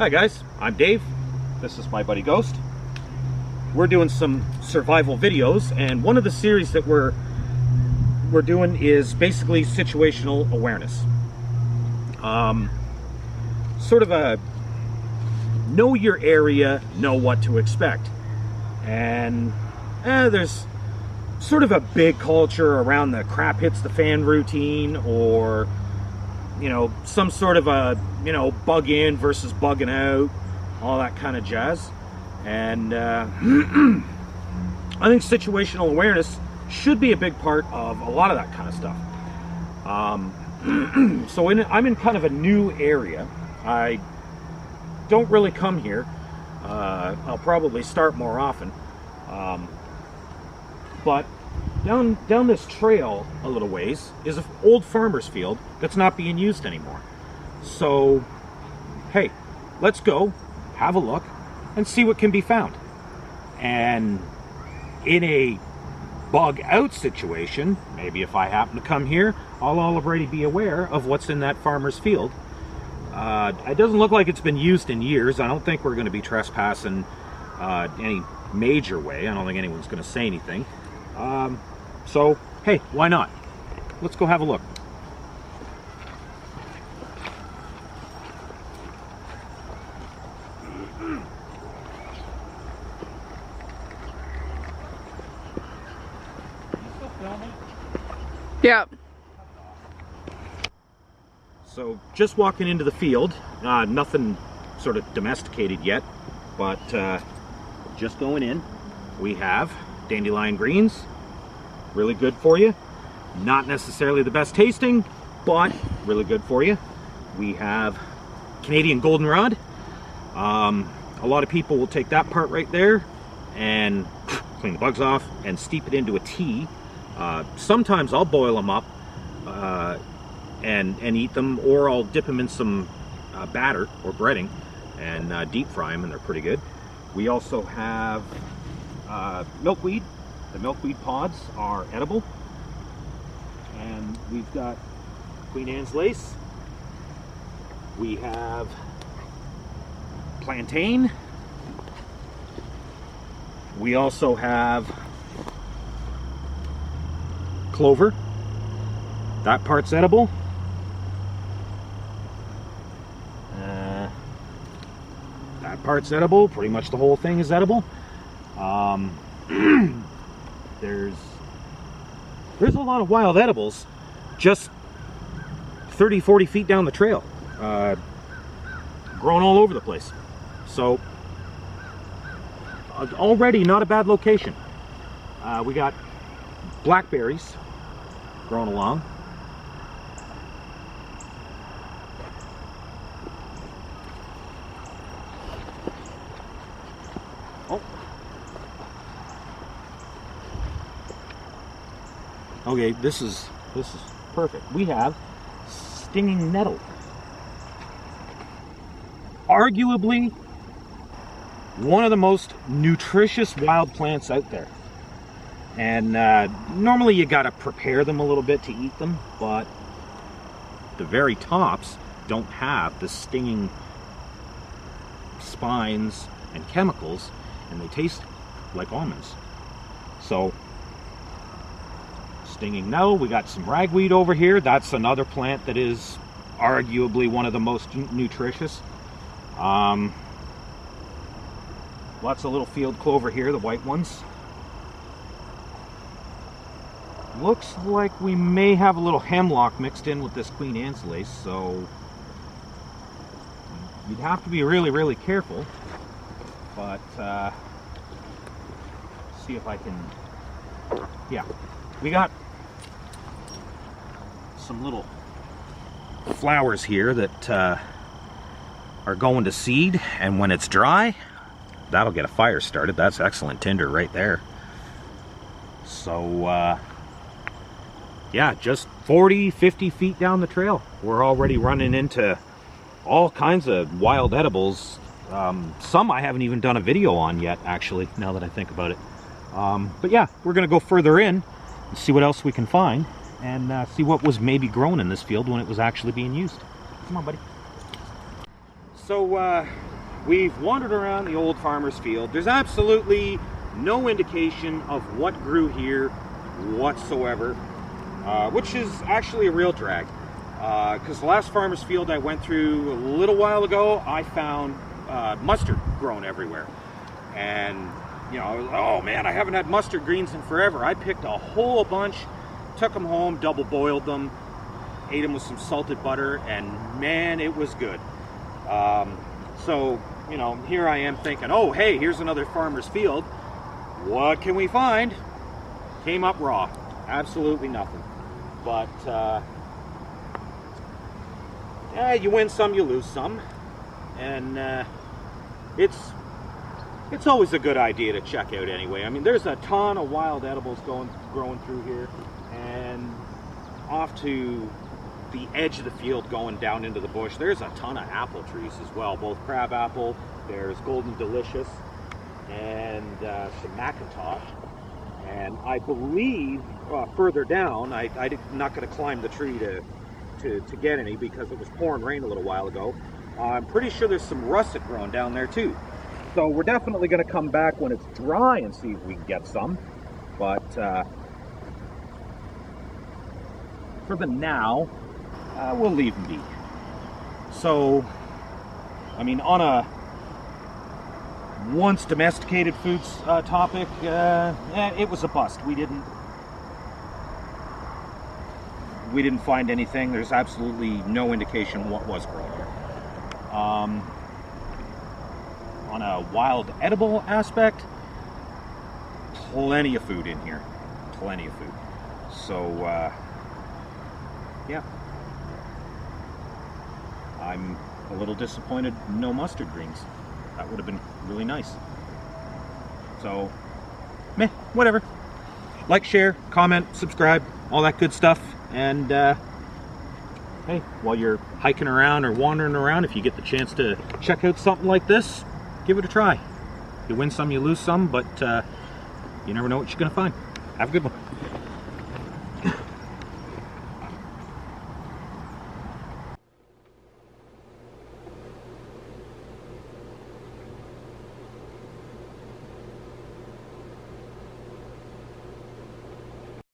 Hi guys, I'm Dave. This is my buddy Ghost. We're doing some survival videos, and one of the series that we're doing is basically situational awareness. Sort of a know your area, know what to expect. And there's sort of a big culture around the crap hits the fan routine, or some sort of a bug in versus bugging out, all that kind of jazz. And I think situational awareness should be a big part of a lot of that kind of stuff. So I'm in kind of a new area. I don't really come here. I'll probably start more often. But down this trail a little ways is an old farmer's field that's not being used anymore. So, hey, let's go, have a look, and see what can be found. And in a bug out situation, maybe if I happen to come here, I'll already be aware of what's in that farmer's field. It doesn't look like it's been used in years. I don't think we're going to be trespassing any major way. I don't think anyone's going to say anything. So, hey, why not? Let's go have a look. Yeah. So, just walking into the field, nothing sort of domesticated yet, but just going in, we have dandelion greens. Really good for you. Not necessarily the best tasting, but really good for you. We have Canadian goldenrod. A lot of people will take that part right there and clean the bugs off and steep it into a tea. Sometimes I'll boil them up and eat them, or I'll dip them in some batter or breading and deep fry them, and they're pretty good. We also have milkweed. The milkweed pods are edible. And we've got Queen Anne's lace. We have plantain. We also have clover. That part's edible. That part's edible. Pretty much the whole thing is edible. There's a lot of wild edibles just 30-40 feet down the trail, growing all over the place. So already not a bad location. We got blackberries growing along. Okay, this is perfect. We have stinging nettle. Arguably one of the most nutritious wild plants out there. And normally you gotta prepare them a little bit to eat them, but the very tops don't have the stinging spines and chemicals, and they taste like almonds. So, stinging nettle. We got some ragweed over here. That's another plant that is arguably one of the most nutritious. Lots of little field clover here, the white ones. Looks like we may have a little hemlock mixed in with this Queen Anne's lace, so you'd have to be really, really careful. But see if I can. Yeah, we got some little flowers here that are going to seed, and when it's dry, that'll get a fire started. That's excellent tinder right there. So yeah, just 40-50 feet down the trail, we're already running into all kinds of wild edibles. Some I haven't even done a video on yet, actually, now that I think about it. But yeah, we're gonna go further in and see what else we can find, and see what was maybe grown in this field when it was actually being used. Come on, buddy. So we've wandered around the old farmer's field. There's absolutely no indication of what grew here whatsoever, which is actually a real drag. Because the last farmer's field I went through a little while ago, I found mustard growing everywhere. And, you know, oh man, I haven't had mustard greens in forever. I picked a whole bunch, took them home, double boiled them, ate them with some salted butter, and man, it was good. So, you know, here I am thinking, oh, hey, here's another farmer's field. What can we find? Came up raw. Absolutely nothing. But, yeah, you win some, you lose some. And it's always a good idea to check out anyway. I mean, there's a ton of wild edibles growing through here. And off to the edge of the field going down into the bush, there's a ton of apple trees as well, both crab apple, there's golden delicious, and some Macintosh. And I believe further down, I'm not going to climb the tree to get any because it was pouring rain a little while ago. I'm pretty sure there's some russet growing down there too. So we're definitely going to come back when it's dry and see if we can get some. But for the now, we'll leave them be. So, I mean, on a once domesticated foods topic, it was a bust. We didn't find anything. There's absolutely no indication what was growing here. On a wild edible aspect, plenty of food in here. Plenty of food. So, yeah. I'm a little disappointed no mustard greens. That would have been really nice. So, meh, whatever. Like, share, comment, subscribe, all that good stuff. And, hey, while you're hiking around or wandering around, if you get the chance to check out something like this, give it a try. You win some, you lose some, but you never know what you're going to find. Have a good one.